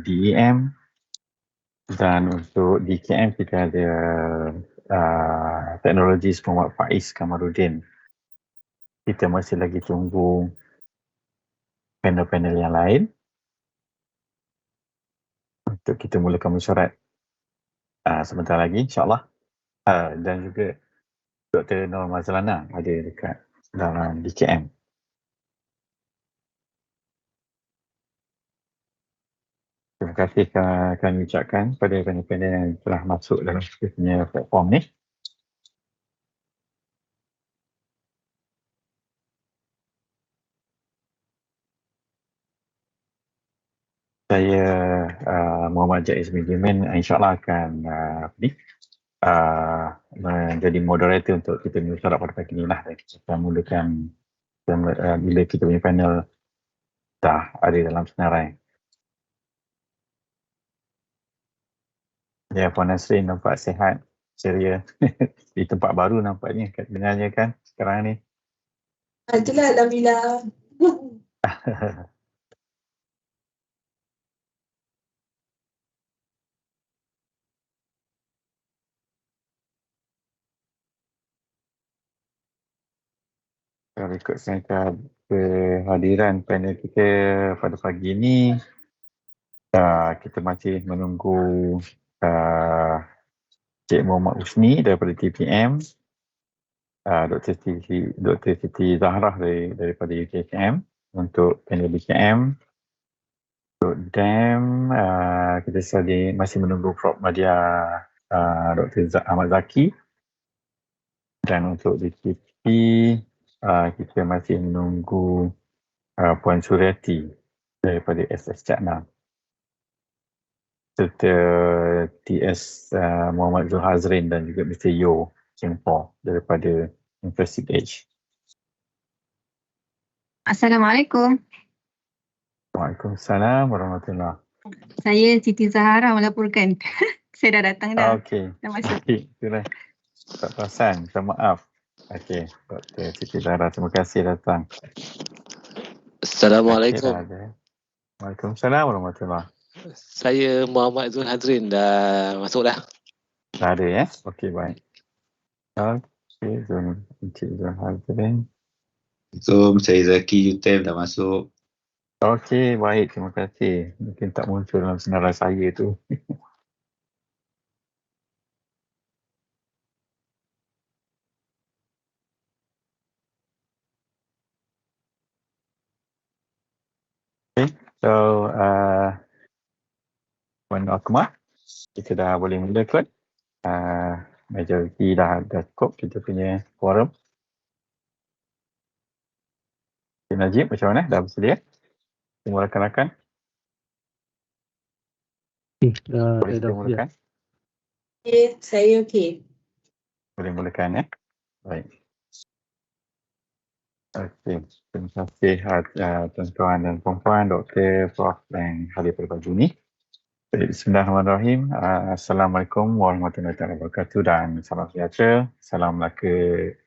DEM, dan untuk DKM kita ada teknologis Muhammad Faiz Kamarudin. Kita masih lagi tunggu panel-panel yang lain untuk kita mulakan mesyuarat sebentar lagi insyaAllah. Dan juga Dr. Nur Mazlana ada dekat dalam DKM. Terima kasih kami ucapkan kepada panel-panel yang telah masuk dalam punya platform ni. Saya Muhammad Jaiz Benjamin insyaAllah akan menjadi moderator untuk kita menyuarat pada pagi ni lah. Kita akan mulakan bila kita punya panel dah ada dalam senarai. Ya, Puan Nasrin nampak sihat, ceria. Di tempat baru nampaknya, dengarnya kan sekarang ni. Itulah, Alhamdulillah. Kalau ikutkan kehadiran panel kita pada pagi ini, kita masih menunggu Cik Muhammad Usni daripada TPM, Dr. Siti Zahrah daripada UKM untuk panel BKM. Untuk DEM, kita masih menunggu Prof. Madia Dr. Ahmad Zaki. Dan untuk DKP, kita masih menunggu Puan Suryati daripada SS Cakna. Serta TS Muhammad Zulhazrin dan juga Mr. Yo Singapore daripada University Edge. Assalamualaikum. Waalaikumsalam warahmatullahi. Saya Siti Zahara melaporkan. Saya dah datang dah. Okey. Dah masuk. Itulah. Tak perasan, minta maaf. Okey, Dr. Siti Zahara, terima kasih datang. Assalamualaikum. Waalaikumsalam warahmatullahi. Saya Muhammad Zulhazrin, dah masuk dah. Dah ada ya? Okey, baik. Okey, Encik Zulhazrin. Assalamualaikum, saya Zaki UTM dah masuk. Okey, baik. Terima kasih. Mungkin tak muncul dalam senarai saya tu. Okay, so Puan Akmal, kita dah boleh mula kot. Majoriti dah cukup kita punya forum. Cik Najib, macam mana? Dah bersedia? Semua rakan-rakan? Boleh kita mulakan? Okay, saya okey. Boleh mulakan ya? Baik. Okey, terima kasih tuan-tuan dan puan-puan, Dr. Prof dan hadir pada pagi ini. Bismillahirrahmanirrahim. Assalamualaikum warahmatullahi wabarakatuh dan salam sejahtera. Salam Melaka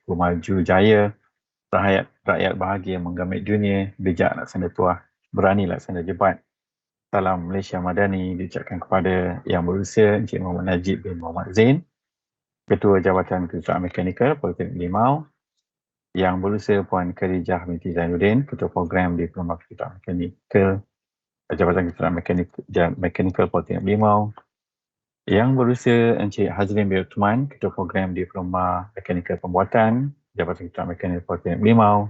Maju Jaya. Rakyat bahagia menggamit dunia, bijak laksana tuah, berani laksana jebat. Salam Malaysia Madani diucapkan kepada Yang Berurusan Encik Muhammad Najib bin Muhammad Zain, Ketua Jabatan Kejuruteraan Mekanikal Politeknik Limau, Yang Berurusan Puan Khadijah binti Zainuddin, Ketua Program Diploma Kejuruteraan Mekanikal Jabatan Kejuruteraan Mekanikal Politeknik Limau, Yang Berurusan Encik Hazrin bin Uthman, Ketua Program Diploma Mekanikal Pembuatan Jabatan Kejuruteraan Mekanikal Politeknik Limau,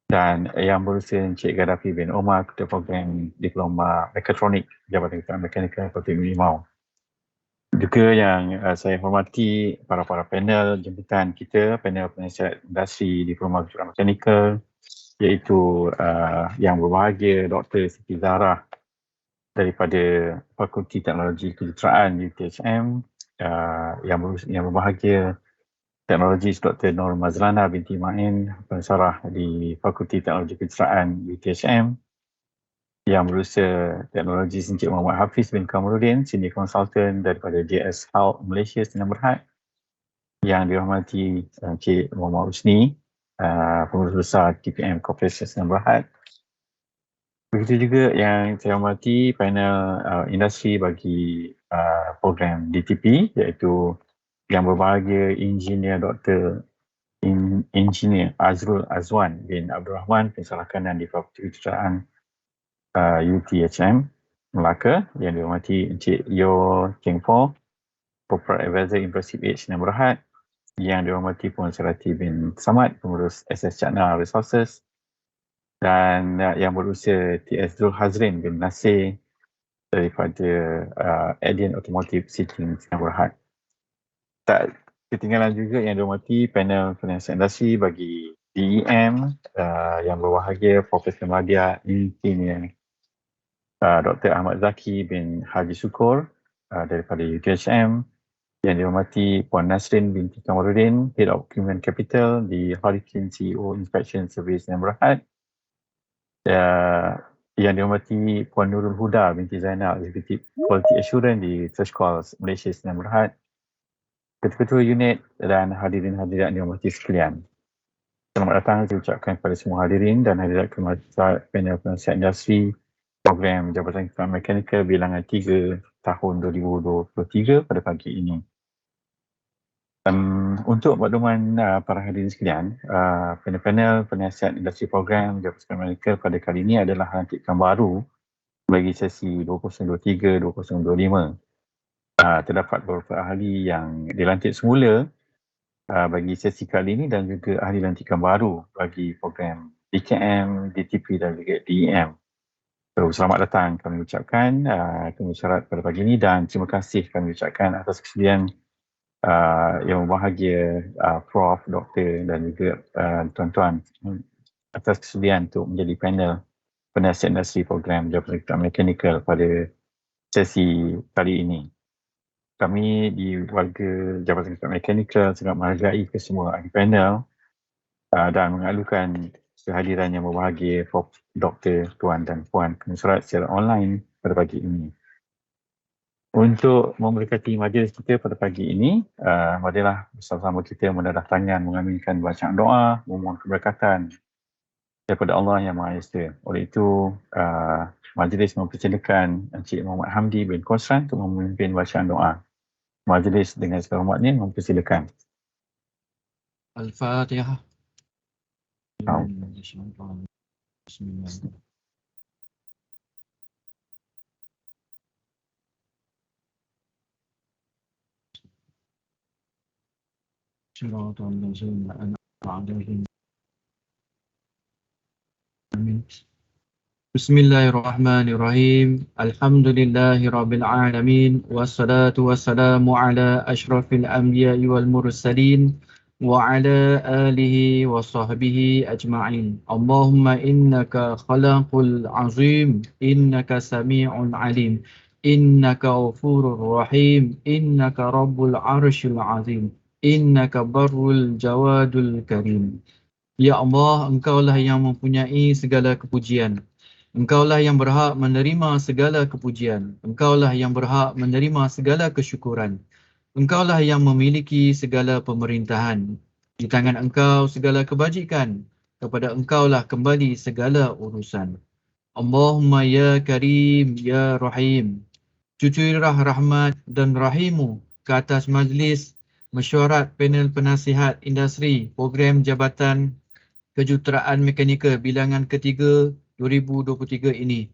dan Yang Berurusan Encik Gaddafi bin Omar, Ketua Program Diploma Mekatronik Jabatan Kejuruteraan Mekanikal Politeknik Limau. Juga yang saya hormati para panel jemputan kita, panel penasihat industri Diploma Kejuruteraan Mekanikal, iaitu yang berbahagia Dr. Siti Zahra daripada Fakulti Teknologi Kejuruteraan UTHM, yang berbahagia Teknologis Dr. Nur Mazlana binti Ma'in, pensarah di Fakulti Teknologi Kejuruteraan UTHM, yang berusaha Teknologis Encik Muhammad Hafiz bin Kamarudin, Senior Consultant daripada JS Health Malaysia Sdn Bhd, yang dirahmati Encik Muhammad Usni, Pengurus Besar TPM Corporation Sdn Bhd, Begitu juga yang saya hormati panel industri bagi program DTP, iaitu yang berbahagia Engineer Dr. Engineer Azrul Azwan bin Abdul Rahman, Pensyarah Kanan di Fakulti Kejuruteraan UTHM Melaka, yang dihormati Encik Yo Cheng Fo, Corporate Advisor Impressive Age Sdn Bhd, yang dihormati Puan Sarati bin Samad, Pengurus SS Chakna Resources, dan yang berusia TS Zul Hazrin bin Nasir daripada Adyen Automotive Seating Sdn Bhd. Tak ketinggalan juga yang dihormati panel penasihat industri bagi DEM yang berbahagia Profesor Madya Engineer Dr. Ahmad Zaki bin Haji Sukur daripada UTHM, yang dihormati Puan Nasrin binti Kamarudin, Head of Human Capital di Hurricane CEO Inspection Service Sdn Bhd, yang dihormati Puan Nurul Huda binti Zainal, Executive Quality Assurance di Trashcall Malaysia Sdn Bhd, ketua-ketua unit dan hadirin-hadirat yang dihormati sekalian. Selamat datang saya ucapkan kepada semua hadirin dan hadirat ke panel penasihat industri program Jabatan Ketua Mekanikal bilangan 3 tahun 2023 pada pagi ini. Untuk makluman para hadirin sekalian, panel penasihat industri program Jabatan Ketua Mekanikal pada kali ini adalah lantikan baru bagi sesi 2023-2025. Terdapat beberapa ahli yang dilantik semula bagi sesi kali ini dan juga ahli lantikan baru bagi program DKM, DTP dan juga DEM. So, selamat datang kami ucapkan kemusyarat pada pagi ini dan terima kasih kami ucapkan atas kesediaan yang berbahagia Prof, Doktor dan juga tuan-tuan atas kesediaan untuk menjadi panel penasihat industri program Jabatan Ketua Mekanikal pada sesi kali ini. Kami di warga Jabatan Ketua Mekanikal sangat menghargai kesemua ahli panel dan mengalukan kehadiran yang berbahagia Prof, Doktor, Tuan dan Puan kemusyarat secara online pada pagi ini. Untuk memberkati majlis kita pada pagi ini, marilah bersama-sama kita menadah tangan mengaminkan bacaan doa, memohon keberkatan daripada Allah Yang Maha Esa. Oleh itu, majlis mempersilakan Encik Muhammad Hamdi bin Kosran untuk memimpin bacaan doa. Majlis dengan segala hormatnya mempersilakan. Al-Fatihah. Bismillahirrahmanirrahim. Bismillahirrahmanirrahim. Shiratal ladzina an'amta 'alaihim. Amin. Bismillahirrahmanirrahim. Alhamdulillahirabbil alamin wassalatu wassalamu ala asyrafil anbiya'i wal mursalin wa ala alihi wa sahbihi ajma'in. Allahumma innaka khalaqul azim, innaka sami'un alim, innaka ghafurur rahim, innaka rabbul arsyil azim, innaka barrul jawadul karim. Ya Allah, Engkaulah yang mempunyai segala kepujian. Engkaulah yang berhak menerima segala kepujian. Engkaulah yang berhak menerima segala kesyukuran. Engkaulah yang memiliki segala pemerintahan. Di tangan Engkau segala kebajikan. Kepada Engkaulah kembali segala urusan. Allahumma ya Karim, ya Rahim. Cucurlah rahmat dan rahimu ke atas majlis mesyuarat panel penasihat industri program Jabatan Kejuruteraan Mekanikal bilangan ketiga 2023 ini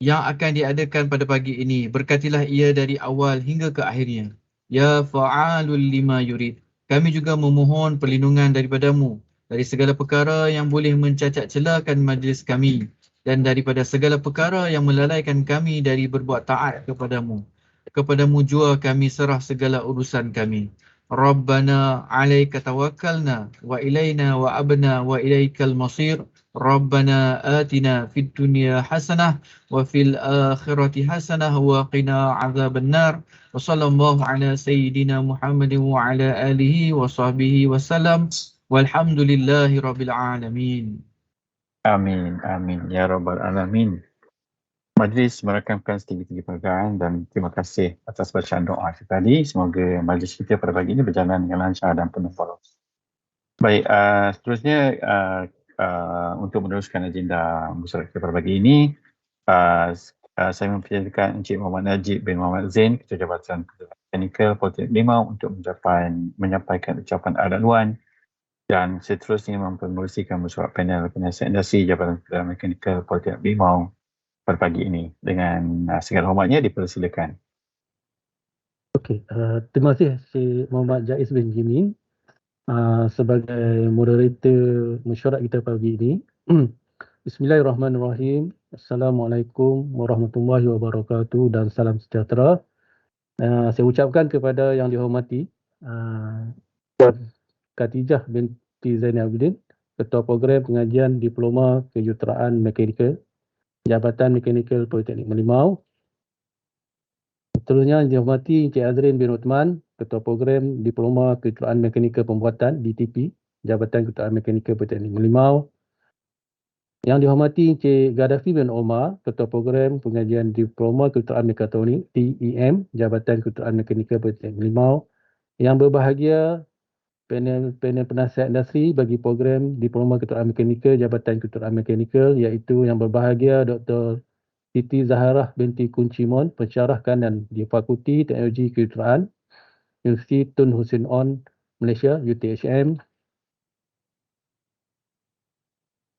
yang akan diadakan pada pagi ini. Berkatilah ia dari awal hingga ke akhirnya. Ya fa'alul lima yurid. Kami juga memohon perlindungan daripadamu dari segala perkara yang boleh mencacat celakan majlis kami dan daripada segala perkara yang melalaikan kami dari berbuat taat kepadamu. Kepadamu jua kami serah segala urusan kami. Rabbana alaika tawakkalna wa ilaina wa abna wa ilaikal masir. Rabbana atina fid dunya hasanah wa fil akhirati hasanah wa qina azabannar. Wa sallallahu ala sayyidina Muhammadin wa ala alihi wa sahbihi wasallam. Walhamdulillahi rabbil alamin. Amin, amin. Ya Rabbal Alamin. Majlis merakamkan setinggi-tinggi penghargaan dan terima kasih atas bacaan doa kita tadi. Semoga majlis kita pada pagi ini berjalan dengan lancar dan penuh poros. Baik, seterusnya untuk meneruskan agenda mesyuarat kita pada pagi ini, saya mempersilakan Encik Muhammad Najib bin Muhammad Zain, Ketua Jabatan Teknikal Politeknik Limau untuk menyampaikan ucapan adat-luan dan seterusnya mempengerusikan mesyuarat panel penasihat industri Jabatan Kementerian Mekanikal Politeknik Limau pada pagi ini. Dengan segala hormatnya dipersilakan. Okey, terima kasih Cik Muhammad Jaiz bin Jimin sebagai moderator mesyuarat kita pagi ini. Bismillahirrahmanirrahim. Assalamualaikum warahmatullahi wabarakatuh dan salam sejahtera. Saya ucapkan kepada yang dihormati Puan Khatijah binti Zainal Abidin, Ketua Program Pengajian Diploma Kejuruteraan Mekanikal, Jabatan Mekanikal Politeknik Merlimau. Seterusnya yang dihormati Encik Azrin bin Uthman, Ketua Program Diploma Kejuruteraan Mekanikal Pembuatan DTP, Jabatan Kejuruteraan Mekanikal Politeknik Merlimau. Yang dihormati Encik Gaddafi bin Omar, Ketua Program Pengajian Diploma Kejuruteraan Mekatronik TEM, Jabatan Kejuruteraan Mekanikal Politeknik Merlimau. Yang berbahagia panel penasihat industri bagi program Diploma Kejuruteraan Mekanikal, Jabatan Kejuruteraan Mekanikal, iaitu yang berbahagia Dr. Siti Zaharah binti Kuncimon, pensyarah kanan di Fakulti Teknologi Kejuruteraan Universiti Tun Hussein On, Malaysia, UTHM.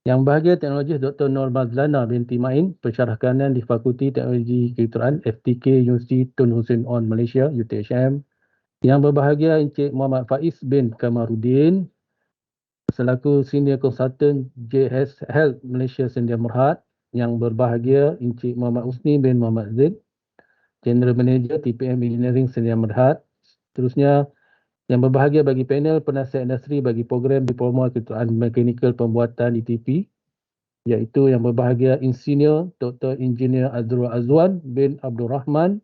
Yang bahagia teknologis Dr. Nur Mazlana binti Main, pensyarah kanan di Fakulti Teknologi Kejuruteraan FTK Universiti Tun Hussein On, Malaysia, UTHM. Yang berbahagia Encik Muhammad Faiz bin Kamaruddin, selaku Senior Consultant JS Health Malaysia Sedia Berhad. Yang berbahagia Encik Muhammad Usni bin Muhammad Zaid, General Manager TPM Engineering Sedia Berhad. Seterusnya, yang berbahagia bagi panel penasihat industri bagi program Diploma Kejuruteraan Mekanikal Pembuatan DTP, iaitu yang berbahagia Insinyur Dr. Engineer Azrul Azwan bin Abdul Rahman,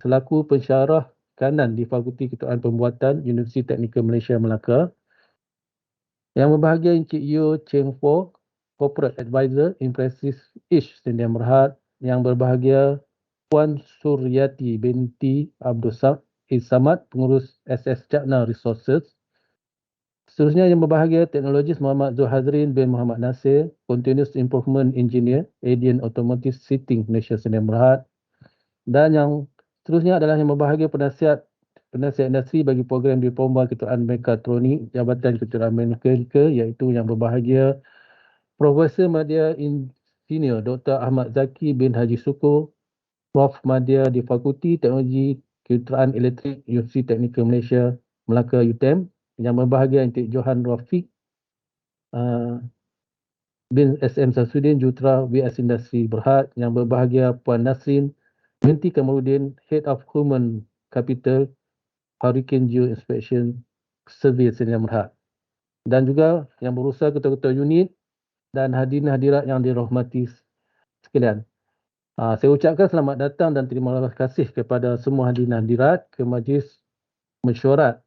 selaku pensyarah kanan di Fakulti Kejuruteraan Pembuatan Universiti Teknikal Malaysia Melaka. Yang berbahagia Encik Yeo Cheng Fo, Corporate Advisor Impressive Ish Sedia Berhad. Yang berbahagia Puan Suryati binti Abdul Samad, Pengurus SS Jatna Resources. Seterusnya yang berbahagia Teknologis Muhammad Zulhazrin bin Muhammad Nasir, Continuous Improvement Engineer, Adient Automotive Seating Malaysia Sedia Berhad. Dan yang seterusnya adalah yang berbahagia penasihat industri bagi program Diploma Kejuruteraan Mekatronik, Jabatan Kejuruteraan Mekanikal, iaitu yang berbahagia Profesor Madya Insinyur Dr. Ahmad Zaki bin Haji Sukur, Prof. Madya di Fakulti Teknologi Kejuruteraan Elektrik Universiti Teknikal Malaysia Melaka UTM. Yang berbahagia Encik Johan Rafiq bin SM Samsudin, Jurutera WS Industri Berhad. Yang berbahagia Puan Nasrin binti Kamaruddin, Head of Human Capital, Hurricane Geo Inspection Service Sedia Berhad. Dan juga yang berusaha ketua-ketua unit dan hadirin hadirat yang dirahmati sekalian. Saya ucapkan selamat datang dan terima kasih kepada semua hadirin hadirat ke majlis mesyuarat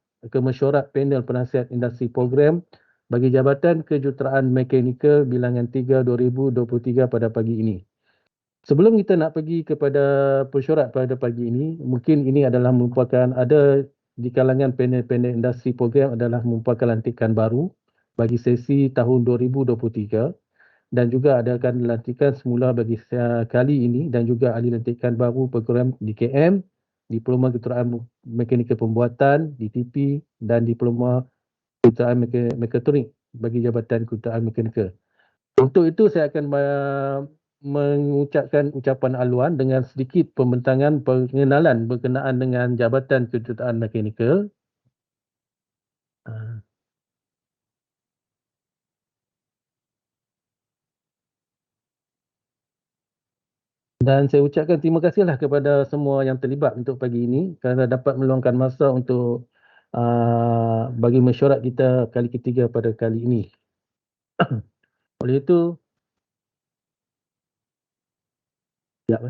panel penasihat industri program bagi Jabatan Kejuruteraan Mekanikal bilangan 3 2023 pada pagi ini. Sebelum kita nak pergi kepada mesyuarat pada pagi ini, mungkin ini adalah merupakan ada di kalangan panel-panel industri program adalah merupakan lantikan baru bagi sesi tahun 2023 dan juga adakan lantikan semula bagi kali ini dan juga ahli lantikan baru program DKM, Diploma Kejuruteraan Mekanikal Pembuatan DTP dan Diploma Kejuruteraan Mekatronik bagi Jabatan Kejuruteraan Mekanikal. Untuk itu saya akan mengucapkan ucapan haluan dengan sedikit pembentangan pengenalan berkenaan dengan Jabatan Kejuruteraan Mekanikal. Dan saya ucapkan terima kasihlah kepada semua yang terlibat untuk pagi ini kerana dapat meluangkan masa untuk bagi mesyuarat kita kali ketiga pada kali ini. Oleh itu,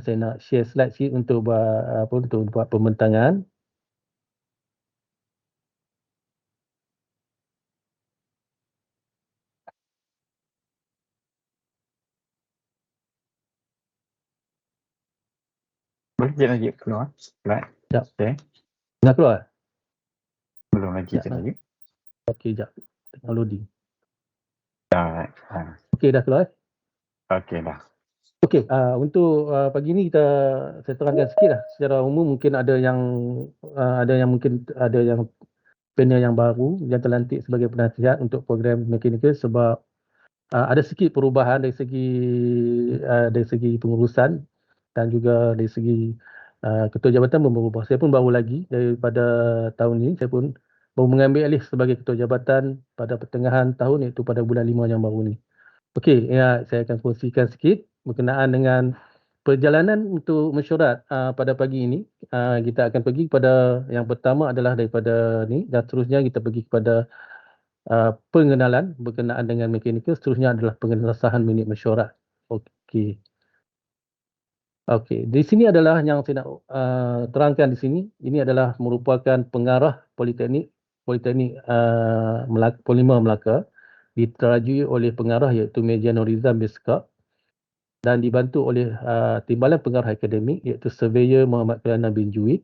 saya nak share slide sheet untuk buat pembentangan. Boleh sekejap lagi keluar slide? Sekejap. Okay. Dah keluar? Belum lagi, sekejap lagi. Okey, sekejap. Tengah loading. Okey, dah keluar? Okey dah. Okey, untuk pagi ni saya terangkan sikitlah secara umum. Mungkin ada yang panel yang baru yang terlantik sebagai penasihat untuk program mechanical, sebab ada sikit perubahan dari segi pengurusan dan juga dari segi ketua jabatan pun berubah. Saya pun baru lagi daripada tahun ini, saya pun baru mengambil alih sebagai ketua jabatan pada pertengahan tahun, iaitu pada bulan 5 yang baru ni. Okey, ya, saya akan kongsikan sikit berkenaan dengan perjalanan untuk mesyuarat pada pagi ini. Kita akan pergi kepada yang pertama adalah daripada ni, dan seterusnya kita pergi kepada pengenalan berkenaan dengan mekanikal. Seterusnya adalah pengesahan minit mesyuarat. Okey. Okey, di sini adalah yang saya nak terangkan di sini. Ini adalah merupakan pengarah Politeknik Polymer Melaka, diterajui oleh pengarah iaitu Meja Norizam Biskak, dan dibantu oleh Timbalan Pengarah Akademik iaitu Surveyor Muhammad Kelana bin Juid,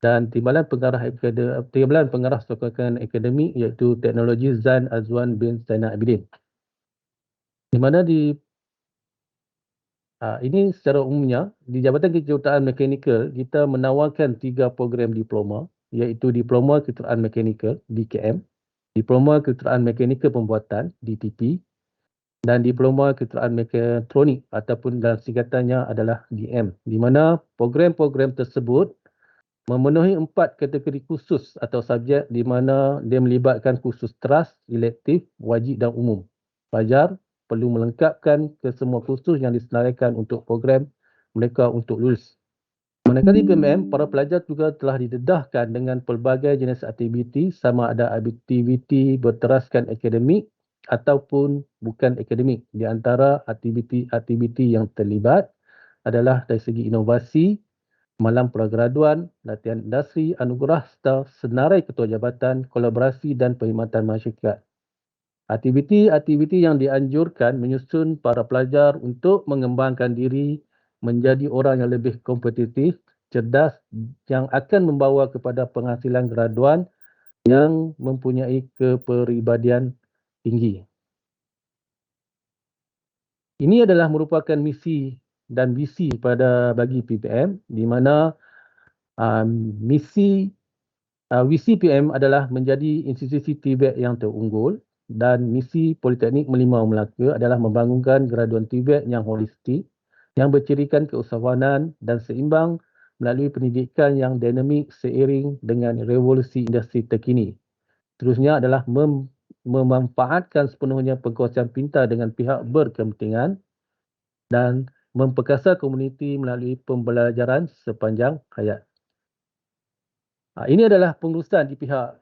dan Timbalan Pengarah Sokongan Akademik iaitu Teknologi Zan Azwan bin Zainal Abidin. Di mana ini secara umumnya di Jabatan Kejuruteraan Mekanikal kita menawarkan 3 program diploma, iaitu Diploma Kejuruteraan Mekanikal DKM, Diploma Kejuruteraan Mekanikal Pembuatan DTP, dan Diploma Kejuruteraan Mekatronik ataupun dalam singkatannya adalah DM, di mana program-program tersebut memenuhi 4 kategori khusus atau subjek, di mana dia melibatkan khusus teras, elektif, wajib dan umum. Pelajar perlu melengkapkan kesemua khusus yang disenaraikan untuk program mereka untuk lulus. Manakala di PMM, para pelajar juga telah didedahkan dengan pelbagai jenis aktiviti, sama ada aktiviti berteraskan akademik ataupun bukan akademik. Di antara aktiviti-aktiviti yang terlibat adalah dari segi inovasi, malam pragraduan, latihan industri, anugerah serta senarai ketua jabatan, kolaborasi dan perkhidmatan masyarakat. Aktiviti-aktiviti yang dianjurkan menyusun para pelajar untuk mengembangkan diri menjadi orang yang lebih kompetitif, cerdas, yang akan membawa kepada penghasilan graduan yang mempunyai kepribadian tinggi. Ini adalah merupakan misi dan visi bagi PPM, di mana visi PM adalah menjadi institusi TVET yang terunggul, dan misi Politeknik Merlimau Melaka adalah membangunkan graduan TVET yang holistik, yang bercirikan keusahawanan dan seimbang melalui pendidikan yang dinamik seiring dengan revolusi industri terkini. Seterusnya adalah memanfaatkan sepenuhnya perkongsian pintar dengan pihak berkepentingan dan memperkasa komuniti melalui pembelajaran sepanjang hayat. Ini adalah pengurusan di pihak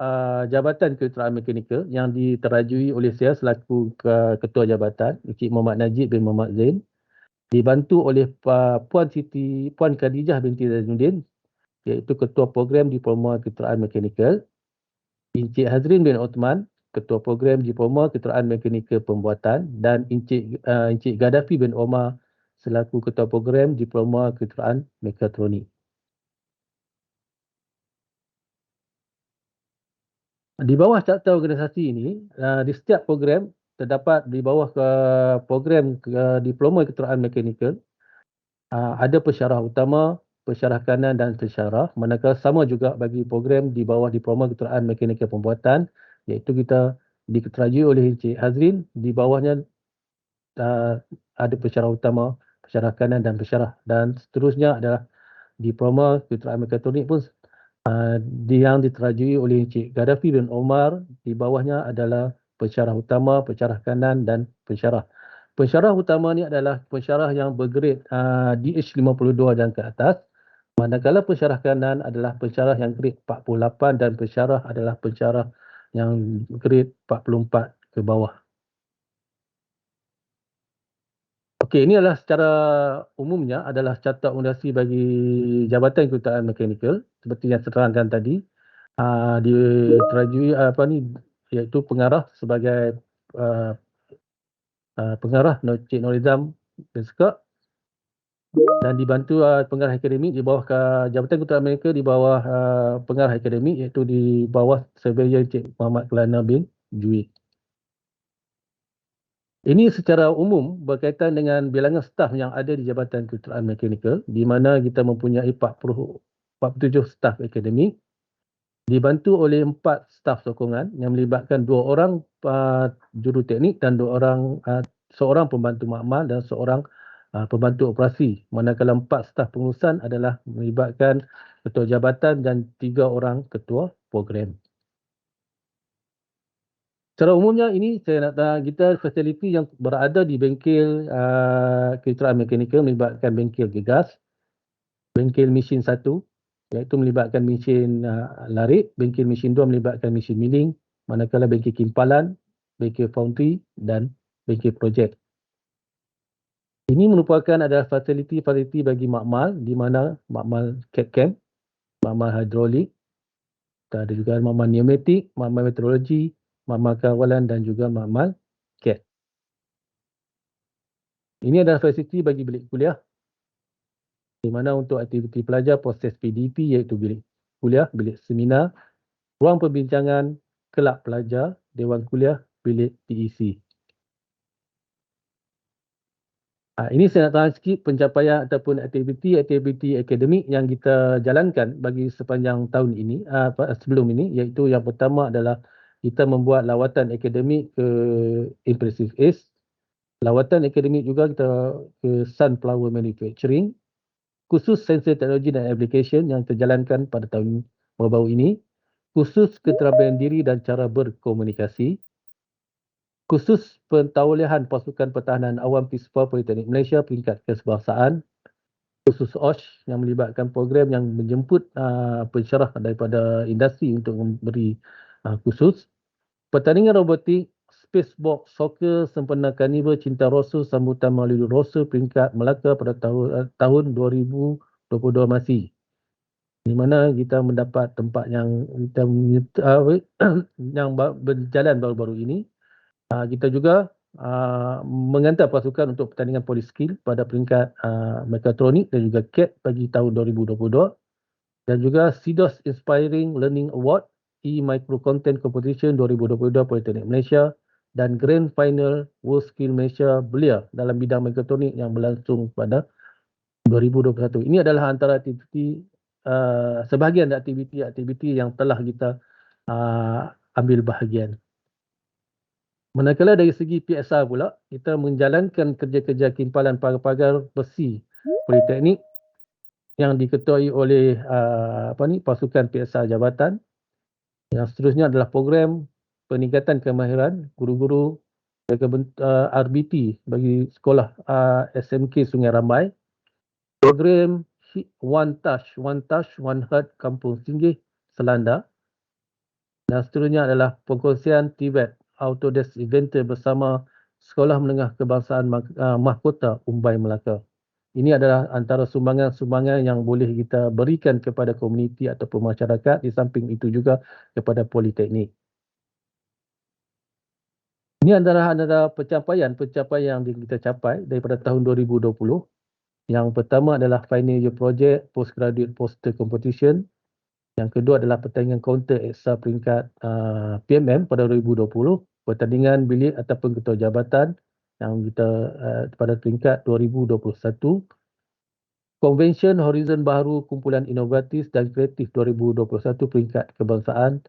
Jabatan Kejuruteraan Mekanikal yang diterajui oleh saya selaku Ketua Jabatan, Encik Muhammad Najib bin Muhammad Zain, dibantu oleh Puan Khadijah binti Zainuddin, iaitu Ketua Program Diploma Kejuruteraan Mekanikal, Encik Hazrin bin Othman, Ketua Program Diploma Kejuruteraan Mekanikal Pembuatan, dan Encik Gaddafi bin Omar selaku Ketua Program Diploma Kejuruteraan Mekatronik. Di bawah carta organisasi ini, di setiap program terdapat di bawah program Diploma Kejuruteraan Mekanikal ada pensyarah utama, pensyarah kanan dan pensyarah. Manakala sama juga bagi program di bawah Diploma Kejuruteraan Mekanikal Pembuatan, iaitu kita diterajui oleh Encik Hazrin. Di bawahnya ada pensyarah utama, pensyarah kanan dan pensyarah, dan seterusnya adalah Diploma Kejuruteraan Mekatronik pun yang diterajui oleh Encik Gaddafi bin Omar. Di bawahnya adalah pensyarah utama, pensyarah kanan dan pensyarah. Pensyarah utama ni adalah pensyarah yang bergrade DH52 dan ke atas. Manakala pensyarah kanan adalah pensyarah yang grade 48 dan pensyarah adalah pensyarah yang grade 44 ke bawah. Okey, ini adalah secara umumnya adalah carta organisasi bagi Jabatan Kejuruteraan Mekanikal seperti yang saya terangkan tadi. Diterajui iaitu pengarah sebagai pengarah Encik Norizam Biskak, dan dibantu pengarah akademik di bawah Jabatan Kejuruteraan Mekanikal, di bawah pengarah akademik iaitu di bawah Surveyor Encik Muhammad Kelana bin Juid. Ini secara umum berkaitan dengan bilangan staf yang ada di Jabatan Kejuruteraan Mekanikal, di mana kita mempunyai 47 staf akademik, dibantu oleh 4 staf sokongan yang melibatkan 2 orang juruteknik dan 2 orang seorang pembantu makmal dan seorang pembantu operasi. Manakala 4 staf pengurusan adalah melibatkan ketua jabatan dan 3 orang ketua program. Secara umumnya ini saya nak kita fasiliti yang berada di bengkel kejuruteraan mekanikal melibatkan bengkel gegas, bengkel mesin 1 iaitu melibatkan mesin larit, bengkel mesin 2 melibatkan mesin milling, manakala bengkel kimpalan, bengkel foundry dan bengkel projek. Ini merupakan adalah fasiliti-fasiliti bagi makmal di mana makmal CAD-CAM, makmal hidrolik, ada juga makmal pneumatik, makmal meteorologi, makmal kawalan dan juga makmal CAD. Ini adalah fasiliti bagi bilik kuliah di mana untuk aktiviti pelajar proses PDP iaitu bilik kuliah, bilik seminar, ruang perbincangan, kelab pelajar, dewan kuliah, bilik PEC. Ini saya nak tahan sikit pencapaian ataupun aktiviti akademik yang kita jalankan bagi sepanjang tahun ini, sebelum ini, iaitu yang pertama adalah kita membuat lawatan akademik ke Impressive Ace. Lawatan akademik juga kita ke Sunflower Manufacturing, khusus sensor teknologi dan application yang terjalankan pada tahun baru-baru ini, khusus keterampilan diri dan cara berkomunikasi, khusus pentaulihan pasukan pertahanan awam Pispa Politeknik Malaysia peringkat kesebangsaan, khusus OSH yang melibatkan program yang menjemput pensyarah daripada industri untuk memberi khusus, pertandingan robotik, Spacebox Soccer sempena Karnival Cinta Rasul sambutan Maulidur Rasul peringkat Melaka pada tahun 2022 masih. Di mana kita mendapat tempat yang yang berjalan baru-baru ini. Kita juga menghantar pasukan untuk pertandingan poliskill pada peringkat mekatronik dan juga CAD bagi tahun 2022 dan juga SIDOS Inspiring Learning Award E-Micro Content Competition 2022 Politeknik Malaysia dan Grand Final World Skill Malaysia Belia dalam bidang mekatronik yang berlangsung pada 2021. Ini adalah antara aktiviti sebahagian aktiviti yang telah kita ambil bahagian. Manakala dari segi PSR pula, kita menjalankan kerja-kerja kimpalan pagar-pagar besi politeknik yang diketuai oleh pasukan PSR jabatan. Yang seterusnya adalah program peningkatan kemahiran guru-guru RBT bagi sekolah SMK Sungai Rambai. Program One Touch, One Heart Kampung Singgih Selanda. Dan seterusnya adalah perkongsian TVET Autodesk Inventor bersama Sekolah Menengah Kebangsaan Mahkota Umbai Melaka. Ini adalah antara sumbangan-sumbangan yang boleh kita berikan kepada komuniti ataupun masyarakat, di samping itu juga kepada politeknik. Ini antara pencapaian yang kita capai daripada tahun 2020. Yang pertama adalah Final Year Project Postgraduate Poster Competition. Yang kedua adalah pertandingan counter EXA peringkat PMM pada 2020, pertandingan bilik ataupun ketua jabatan yang kita pada peringkat 2021, Convention Horizon Baharu Kumpulan Inovatif dan Kreatif 2021 peringkat kebangsaan,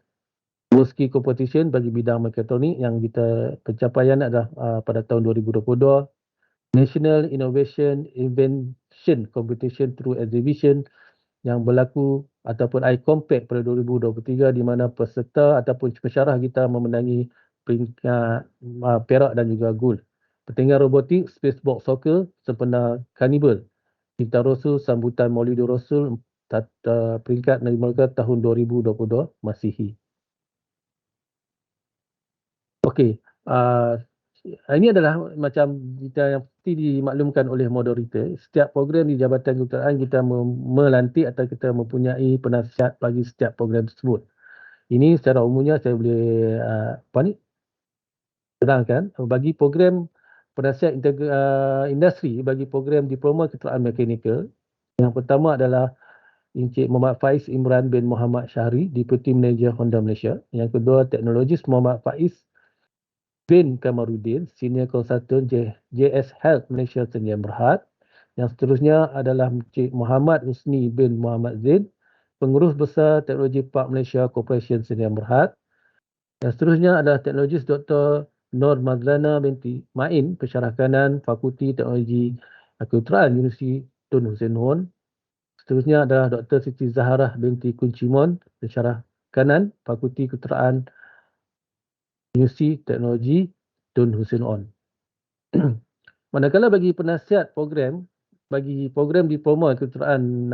World Skill Competition bagi bidang mekatronik yang kita pencapaian adalah pada tahun 2022, National Innovation Invention Competition through Exhibition yang berlaku ataupun iCompact pada 2023 di mana peserta ataupun pensyarah kita memenangi peringkat perak dan juga gold. Pertandingan robotik Spacebox Soccer sempena Karnival Cinta Rasul sambutan Maulidur Rasul peringkat Negeri Melaka tahun 2022 Masihi. Okey, ini adalah macam kita yang pasti dimaklumkan oleh moderator. Setiap program di Jabatan Kejuruteraan kita melantik atau kita mempunyai penasihat bagi setiap program tersebut. Ini secara umumnya saya boleh terangkan bagi program penasihat industri bagi program Diploma Kejuruteraan Mekanikal. Yang pertama adalah Encik Muhammad Faiz Imran bin Muhammad Syahri, Deputy Manager Honda Malaysia. Yang kedua, Teknologis Muhammad Faiz bin Kamarudin, Senior Consultant JS Health Malaysia Sdn Bhd. Yang seterusnya adalah Encik Muhammad Husni bin Muhammad Zain, Pengurus Besar Teknologi Park Malaysia Corporation Sdn Bhd. Yang seterusnya adalah Teknologis Dr. Nur Mazlana binti Main, Pensyarah Kanan Fakulti Teknologi Kedokteran Universiti Tun Hussein Nuon. Seterusnya adalah Dr. Siti Zaharah binti Kuncimon, Pensyarah Kanan Fakulti Kedokteran Universiti Teknologi Tun Hussein On. Manakala bagi penasihat program, bagi program diploma kedokteran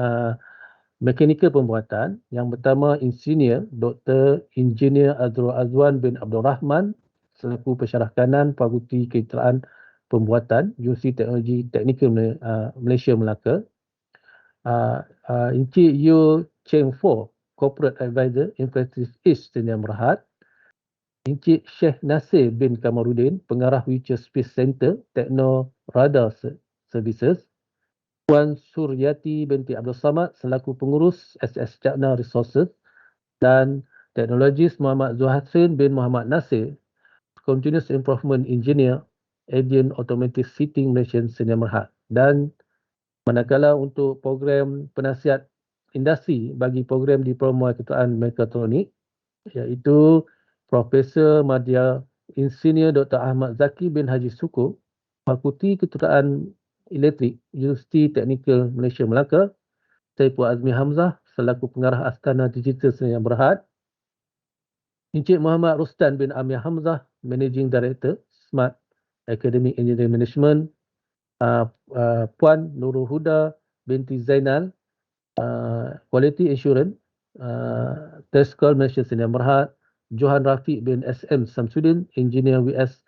mekanikal pembuatan, yang pertama Insinyur Dr. Engineer Azrul Azwan bin Abdul Rahman selaku Pensyarah Kanan Fakulti Kedokteran Pembuatan Universiti Teknologi Teknikal Malaysia Melaka. Encik Yu Cheng Fo, Corporate Advisor Infosys East Sdn Bhd. Encik Sheikh Nasir bin Kamarudin, Pengarah Future Space Center Techno Radar Services. Puan Suryati binti Abdul Samad selaku Pengurus SS Jabna Resources. Dan Teknologis Muhammad Zuhasrin bin Muhammad Nasir, Continuous Improvement Engineer, Agent Automatic Seating Malaysia Sdn Bhd. Dan manakala untuk program penasihat industri bagi program diploma kedokteran mekatronik, iaitu Profesor Madya Insinyur Dr. Ahmad Zaki bin Haji Sukup, Fakulti Kedokteran Elektrik, Universiti Teknikal Malaysia Melaka. Saiful Azmi Hamzah selaku Pengarah Astana Digital Sdn Bhd. Encik Muhammad Rustan bin Amir Hamzah, Managing Director Smart Academic Engineering Management. Puan Nurul Huda binti Zainal, Quality Assurance, Tescol Malaysia Sdn Bhd. Johan Rafiq bin SM Samsudin, Engineer WS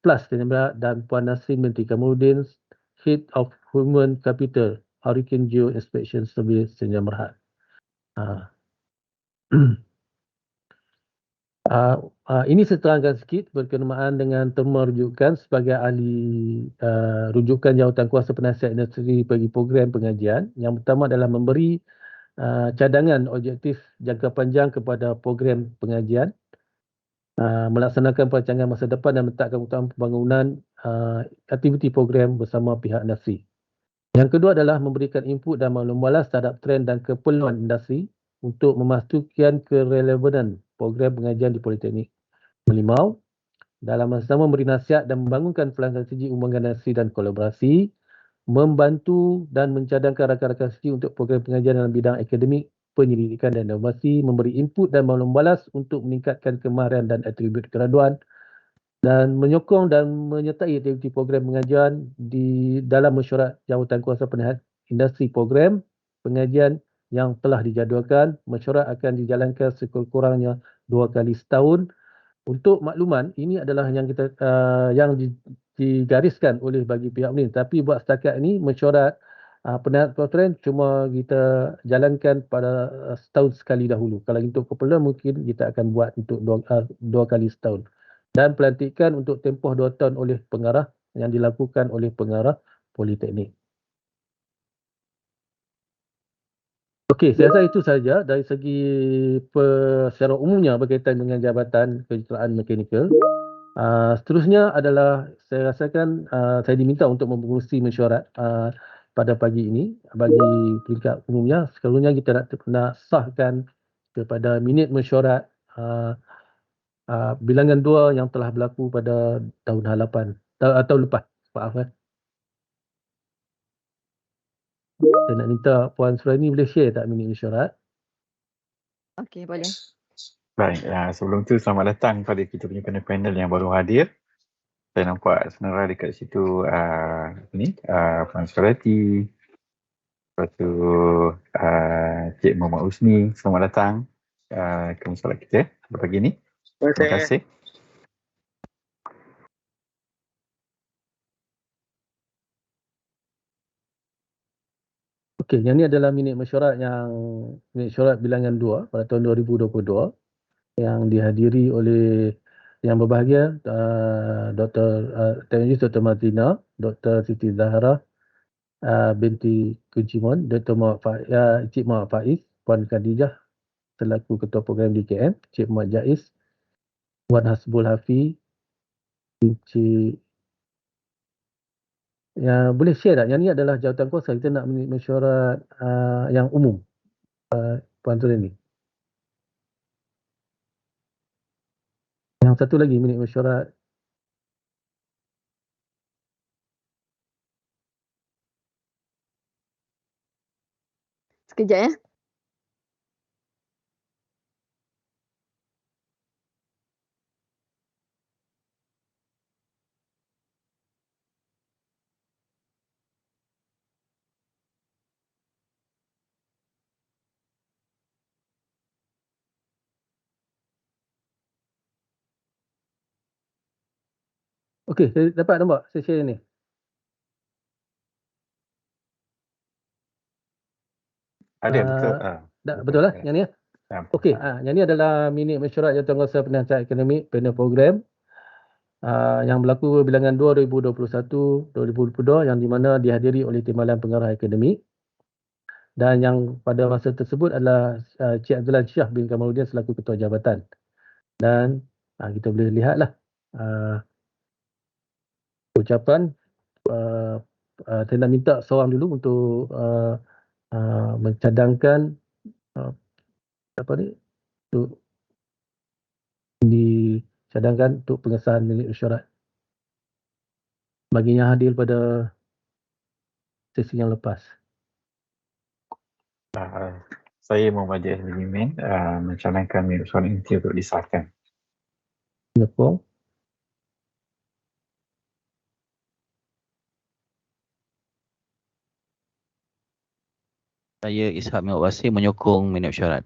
Plus Sdn Bhd. Dan Puan Nasrin binti Kamarudin, Head of Human Capital, Hurricane Geo Inspection Service Sdn Bhd. Ini saya terangkan sikit berkenaan dengan terma rujukan sebagai ahli rujukan jawatan kuasa penasihat industri bagi program pengajian. Yang pertama adalah memberi cadangan objektif jangka panjang kepada program pengajian, melaksanakan perancangan masa depan dan meletakkan utama pembangunan aktiviti program bersama pihak industri. Yang kedua adalah memberikan input dan maklum balas terhadap trend dan keperluan industri untuk memastikan kerelevanan program pengajian di Politeknik Merlimau. Dalam masa sama memberi nasihat dan membangunkan pelan strategi umbangan industri dan kolaborasi, membantu dan mencadangkan rakan-rakan strategi untuk program pengajian dalam bidang akademik, penyelidikan dan inovasi, memberi input dan maklum balas untuk meningkatkan kemahiran dan atribut graduan, dan menyokong dan menyertai aktiviti program pengajian di dalam mesyuarat jawatan kuasa penasihat industri program pengajian yang telah dijadualkan. Mesyuarat akan dijalankan sekurang-kurangnya 2 kali setahun. Untuk makluman, ini adalah yang kita yang digariskan oleh bagi pihak ini. Tapi buat setakat ini mesyuarat penasihat program cuma kita jalankan pada setahun sekali dahulu. Kalau untuk keperluan mungkin kita akan buat untuk 2 kali setahun. Dan pelantikan untuk tempoh 2 tahun oleh pengarah yang dilakukan oleh pengarah Politeknik. Okey, saya rasa itu saja dari segi secara umumnya berkaitan dengan Jabatan Kejuruteraan Mekanikal. Seterusnya adalah saya rasakan saya diminta untuk mengurusi mesyuarat pada pagi ini bagi peringkat umumnya. Sekarangnya kita nak sahkan kepada minit mesyuarat bilangan 2 yang telah berlaku pada tahun hadapan tahun lepas. Maaf. Saya nak minta Puan Surani boleh share tak minit mesyuarat? Okey, boleh. Baik, sebelum tu selamat datang pada kita punya panel yang baru hadir. Saya nampak sebenarnya dekat situ Puan Surati, lepas tu Cik Muhammad Husni. Selamat datang ke musola kita pada pagi ni. Terima kasih. Okey, yang ni adalah minit mesyuarat bilangan 2 pada tahun 2022 yang dihadiri oleh yang berbahagia Dr. Teknologis Dr. Mazlina, Dr. Siti Zahra binti Kuncimon, Dr. Encik Muhammad Faiz, Puan Khadijah selaku Ketua Program DKM, Encik Muhammad Jaiz, Puan Hasbul Hafi, Encik, ya, boleh share tak? Yang ni adalah jawatan kuasa. Kita nak minit mesyuarat yang umum. Puan Tuan ni. Yang satu lagi minit mesyuarat. Sekejap ya. Okey, saya dapat nampak saya share ni. Ada betul. Betul lah yang ni ya. Okey, yang ni adalah minit mesyuarat jawatankuasa penasihat akademik panel program yang berlaku bilangan 2021-2022 yang di mana dihadiri oleh Timbalan Pengarah Akademik, dan yang pada masa tersebut adalah Cik Abdullah Syah bin Kamaluddin selaku Ketua Jabatan. Dan kita boleh lihatlah ucapan saya nak minta seorang dulu untuk mencadangkan apa ni, untuk dicadangkan untuk pengesahan minit mesyuarat bagi yang hadir pada sesi yang lepas. Saya Muhammad Azmin mencadangkan minit mesyuarat inti untuk disahkan. Menyokong. Saya Ishak Mehmet Wasim menyokong minit mesyuarat.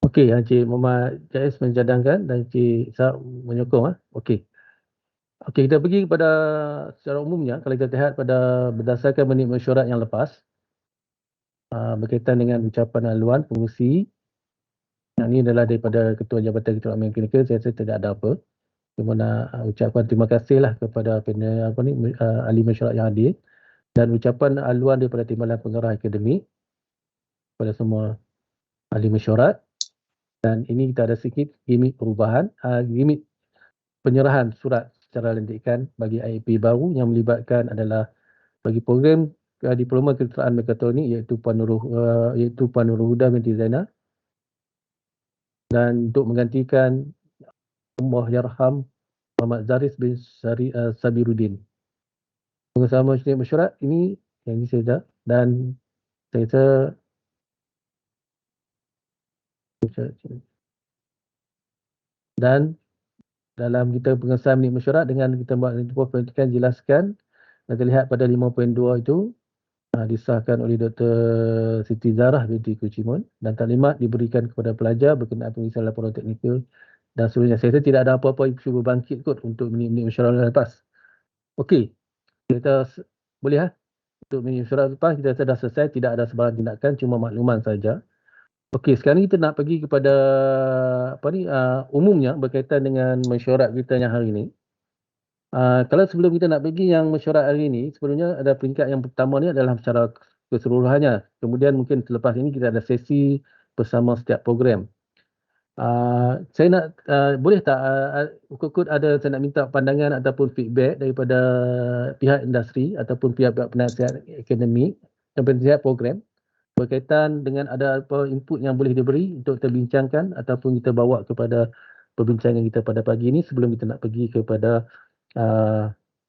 Okey, Encik Muhammad Jais mencadangkan dan Encik Ishak menyokong. Okey. Okey, kita pergi kepada secara umumnya, kalau kita lihat pada berdasarkan minit mesyuarat yang lepas, berkaitan dengan ucapan haluan pengurusi, yang ini adalah daripada Ketua Jabatan Ketua Mekanikal, saya rasa tidak ada apa. Cuma nak ucapkan terima kasihlah kepada panel ahli mesyuarat yang hadir, dan ucapan haluan daripada Timbalan Pengarah Akademik kepada semua ahli mesyuarat. Dan ini kita ada sedikit gimik perubahan, gimik penyerahan surat secara lantikan bagi IAP baru yang melibatkan adalah bagi program Diploma Kejuruteraan Mekatronik iaitu Puan Nurul Huda binti Zainal, dan untuk menggantikan Allahyarham Muhammad Zaris bin Sabiruddin. Pengesahan minit mesyuarat ini yang ini saja, dan saya dan dalam kita pengesahan minit mesyuarat dengan kita buat perhatikan jelaskan dan terlihat pada 5.2 itu disahkan oleh Dr. Siti Zarah binti Kucimun, dan taklimat diberikan kepada pelajar berkenaan pengisian laporan teknikal dan seterusnya. Saya rasa tidak ada apa-apa isu berbangkit kot untuk minit mesyuarat lepas. Okey, kita boleh untuk minit mesyuarat lepas kita dah selesai, tidak ada sebarang tindakan, cuma makluman saja. Okey, sekarang kita nak pergi kepada umumnya berkaitan dengan mesyuarat kita yang hari ini. Kalau sebelum kita nak pergi yang mesyuarat hari ini, sebelumnya ada peringkat yang pertama ni adalah secara keseluruhannya. Kemudian mungkin selepas ini kita ada sesi bersama setiap program. Saya nak, boleh tak ikut ada, saya nak minta pandangan ataupun feedback daripada pihak industri ataupun pihak-pihak penasihat akademik dan penasihat program berkaitan dengan ada apa input yang boleh diberi untuk kita bincangkan ataupun kita bawa kepada perbincangan kita pada pagi ini sebelum kita nak pergi kepada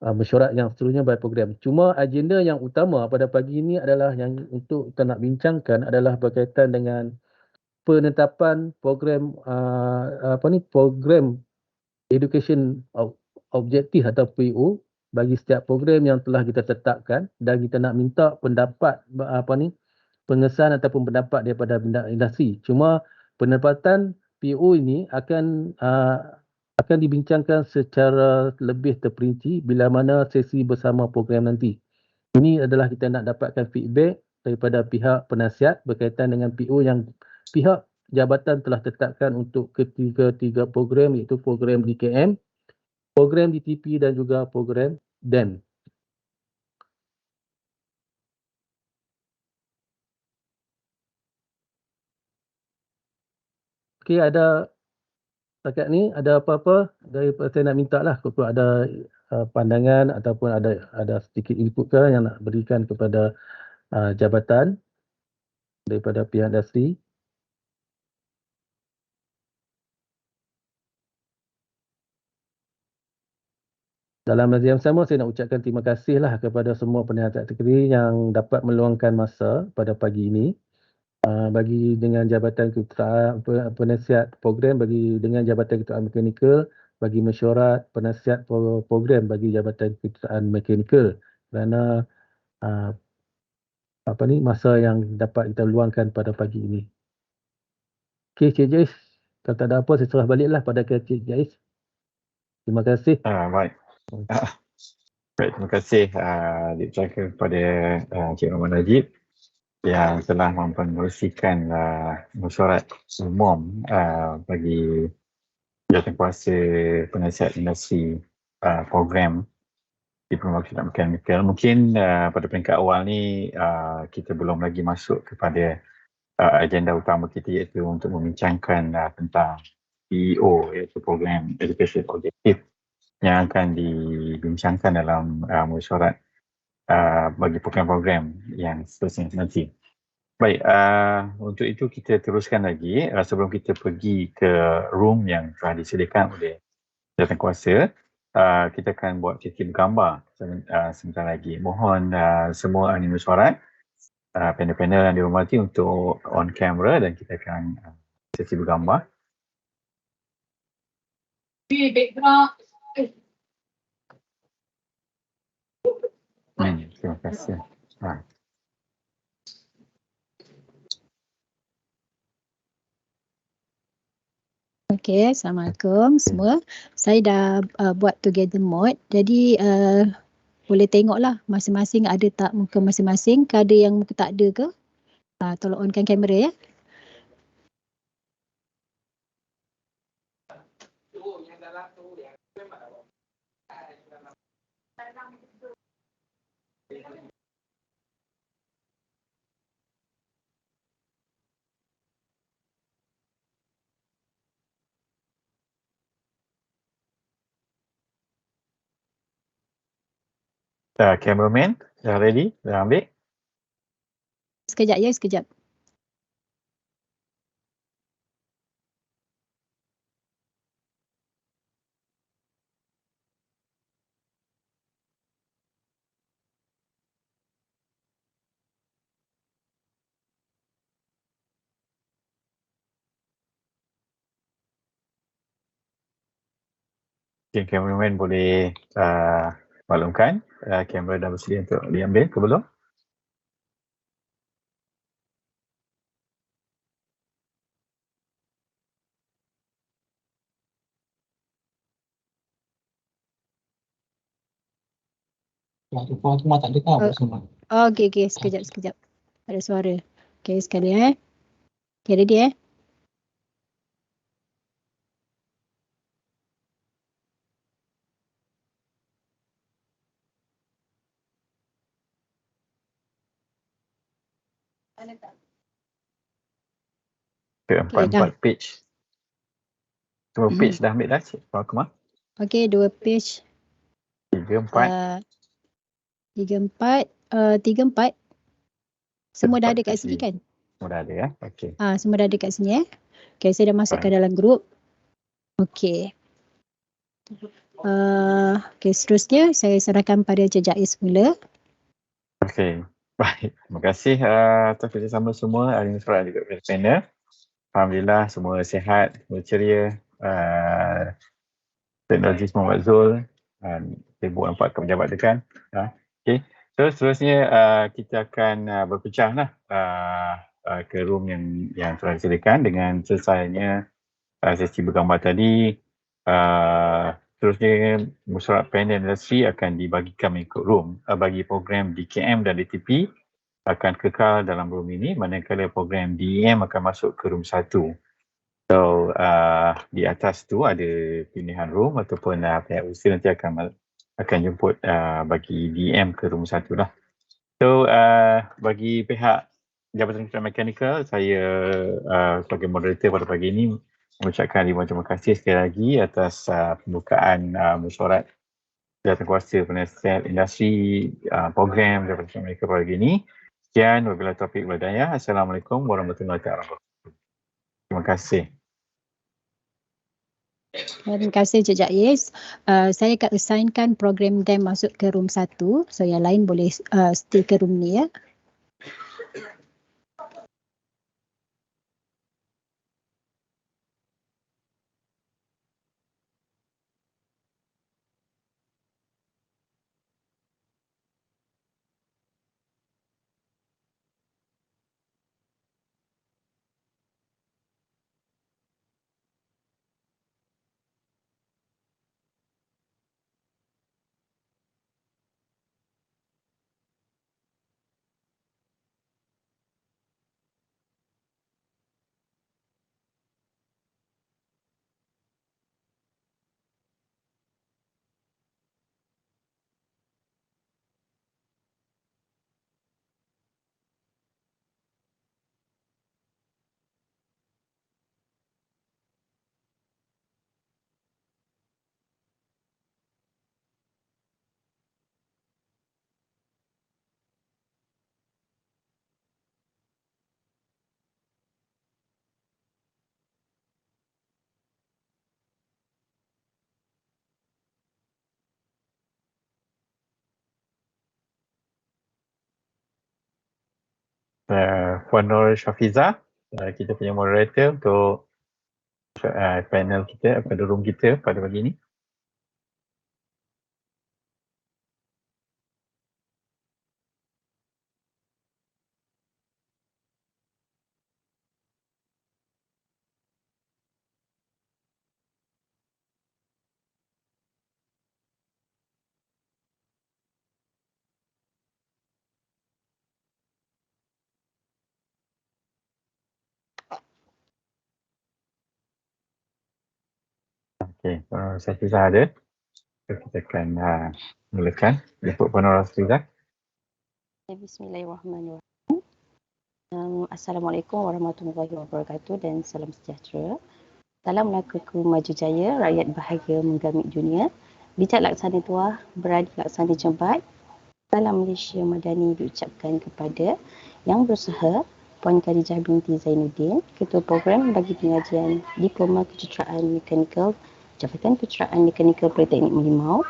mesyuarat yang seterusnya by program. Cuma agenda yang utama pada pagi ini adalah yang untuk kita nak bincangkan adalah berkaitan dengan penetapan program program education objektif atau PO bagi setiap program yang telah kita tetapkan, dan kita nak minta pendapat pengesahan ataupun pendapat daripada industri. Cuma penempatan PO ini akan dibincangkan secara lebih terperinci bila mana sesi bersama program nanti. Ini adalah kita nak dapatkan feedback daripada pihak penasihat berkaitan dengan PO yang pihak jabatan telah tetapkan untuk ketiga-tiga program, iaitu program DKM, program DTP dan juga program DEM. Okey, ada setakat ni ada apa-apa saya nak minta lah kalau ada pandangan ataupun ada sedikit input ke yang nak berikan kepada jabatan daripada pihak industri. Dalam masa yang sama, saya nak ucapkan terima kasih lah kepada semua penasihat teknik yang dapat meluangkan masa pada pagi ini bagi dengan Jabatan Kejuruteraan Penasihat Program bagi dengan Jabatan Kejuruteraan Mekanikal, bagi mesyuarat penasihat program bagi Jabatan Kejuruteraan Mekanikal kerana masa yang dapat kita luangkan pada pagi ini. Okey, Cik Jais, kalau tak ada apa saya serah baliklah pada Cik Jais. Terima kasih. Baik. Baik, terima kasih diucapkan kepada Cik Muhammad Najib yang telah mempengerusikan mesyuarat umum bagi Jawatankuasa Penasihat Industri program Diploma Kejuruteraan Mekanikal. Mungkin pada peringkat awal ni kita belum lagi masuk kepada agenda utama kita iaitu untuk membincangkan tentang PEO iaitu Program Education Objective yang akan dibincangkan dalam mesyuarat bagi program-program yang seterusnya nanti. Baik, untuk itu kita teruskan lagi sebelum kita pergi ke room yang telah disediakan oleh Jawatankuasa. Kita akan buat sesi bergambar sebentar lagi. Mohon semua ahli mesyuarat, panel-panel yang dihormati untuk on camera dan kita akan sesi bergambar. Terima kasih. Okey, Assalamualaikum semua. Saya dah buat together mode. Jadi boleh tengoklah masing-masing ada tak muka masing-masing. Ke ada yang muka tak ada ke? Tolong onkan kamera ya. Cameraman, dah ready? Dah ambil? Sekejap ya, sekejap. Okay, cameraman boleh maklumkan kamera dah bersedia untuk diambil ke belum? Okey, sekejap. Ada suara. Okey, sekali Okey, ready Ke 4 page. Semua page dah ambil dah, Cik Fatimah? Okey, 2 page. 3, 4. 3, 4. Semua dah ada kat sini kan? Semua dah ada ya. Okey. Semua dah ada kat sini Okey, saya dah masukkan dalam grup. Okey. Okey, seterusnya saya serahkan pada Cik Jais mula. Okey. Baik. Terima kasih atas kerjasama semua ahli mesyuarat juga panel. Alhamdulillah semua sihat, semua ceria. Teknologi Muhammad Zul, sibuk nampak ke pejabat dekan. Okey. So seterusnya kita akan berpecah lah ke room yang telah disediakan dengan selesainya sesi bergambar tadi. Seterusnya mesyuarat panel industri akan dibagikan mengikut room. Bagi program DKM dan DTP akan kekal dalam room ini, manakala program DEM akan masuk ke room 1. So di atas tu ada pilihan room ataupun pihak usaha nanti akan jemput bagi DM ke room 1 lah. So bagi pihak Jabatan Kejuruteraan Mekanikal, saya sebagai moderator pada pagi ini mengucapkan ribuan terima kasih sekali lagi atas pembukaan mesyuarat Jawatankuasa Penasihat Industri Program Jabatan Mereka pada hari ini. Sekian, wabillahi taufiq wal hidayah. Assalamualaikum warahmatullahi wabarakatuh. Terima kasih. Terima kasih Cik Jais. Saya akan assignkan program DAM masuk ke room 1. So yang lain boleh stay ke room ni ya. Puan Nur Syafiza, kita punya moderator untuk panel kita, pada room kita pada pagi ini. Okey, Puan Nur Syafiza ada. Kita akan mulakan. Untuk Puan Nur Syafiza. Bismillahirrahmanirrahim. Assalamualaikum warahmatullahi wabarakatuh dan salam sejahtera. Salam Melaka-ku maju jaya, rakyat bahagia menggamit dunia. Bijak laksana tuah, berani laksana jembat. Salam Malaysia Madani diucapkan kepada yang berusaha Puan Khadijah binti Zainuddin, Ketua Program bagi pengajian Diploma Kejuruteraan Mekanikal Jabatan Kejuruteraan Mekanikal Politeknik Merlimau.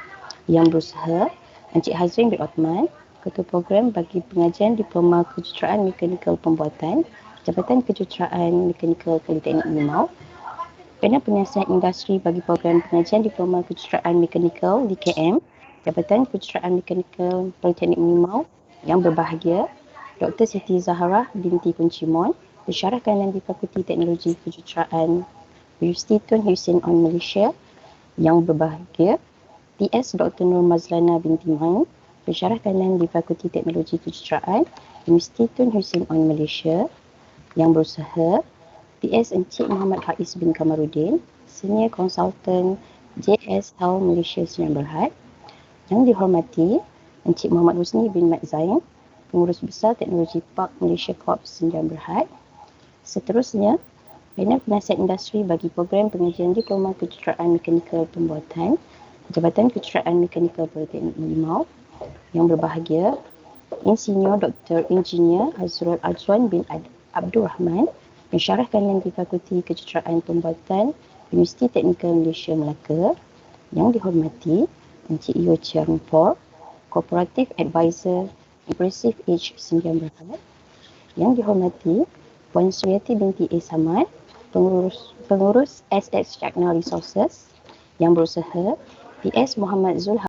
Yang berusaha Encik Hazrin bin Othman, Ketua Program bagi pengajian Diploma Kejuruteraan Mekanikal Pembuatan Jabatan Kejuruteraan Mekanikal Politeknik Merlimau. Panel Penasihat Industri bagi Program Pengajian Diploma Kejuruteraan Mekanikal DKM Jabatan Kejuruteraan Mekanikal Politeknik Merlimau. Yang berbahagia Dr. Siti Zahra binti Kuncimon, Pensyarah Kanan di Fakulti Teknologi Kejuruteraan Universiti Tun Hussein On Malaysia. Yang berbahagia TS Dr. Nur Mazlana binti Main, Pensyarah Kanan di Fakulti Teknologi Kejuruteraan Universiti Tun Hussein On Malaysia. Yang berusaha TS Encik Muhammad Faiz bin Kamarudin, Senior Consultant JS Health Malaysia Sdn Bhd. Yang dihormati Encik Muhammad Husni bin Mat Zain, Pengurus Besar Teknologi Park Malaysia Corp Sdn Bhd. Seterusnya, Panel Penasihat Industri bagi Program Pengajian Diploma Kejuruteraan Mekanikal Pembuatan Jabatan Kejuruteraan Mekanikal Politeknik Merlimau. Yang berbahagia Insinyur Dr. Engineer Azrul Azwan bin Abdul Rahman, Pensyarah Kanan di Fakulti Kejuruteraan Pembuatan Universiti Teknikal Malaysia Melaka. Yang dihormati Encik Yeo Chiang For, Cooperative Advisor Impressive Age Sdn Bhd. Yang dihormati Puan Suriati binti A. Samad, Pengurus SX Chakna Resources. Yang berusaha PS Muhammad Zulha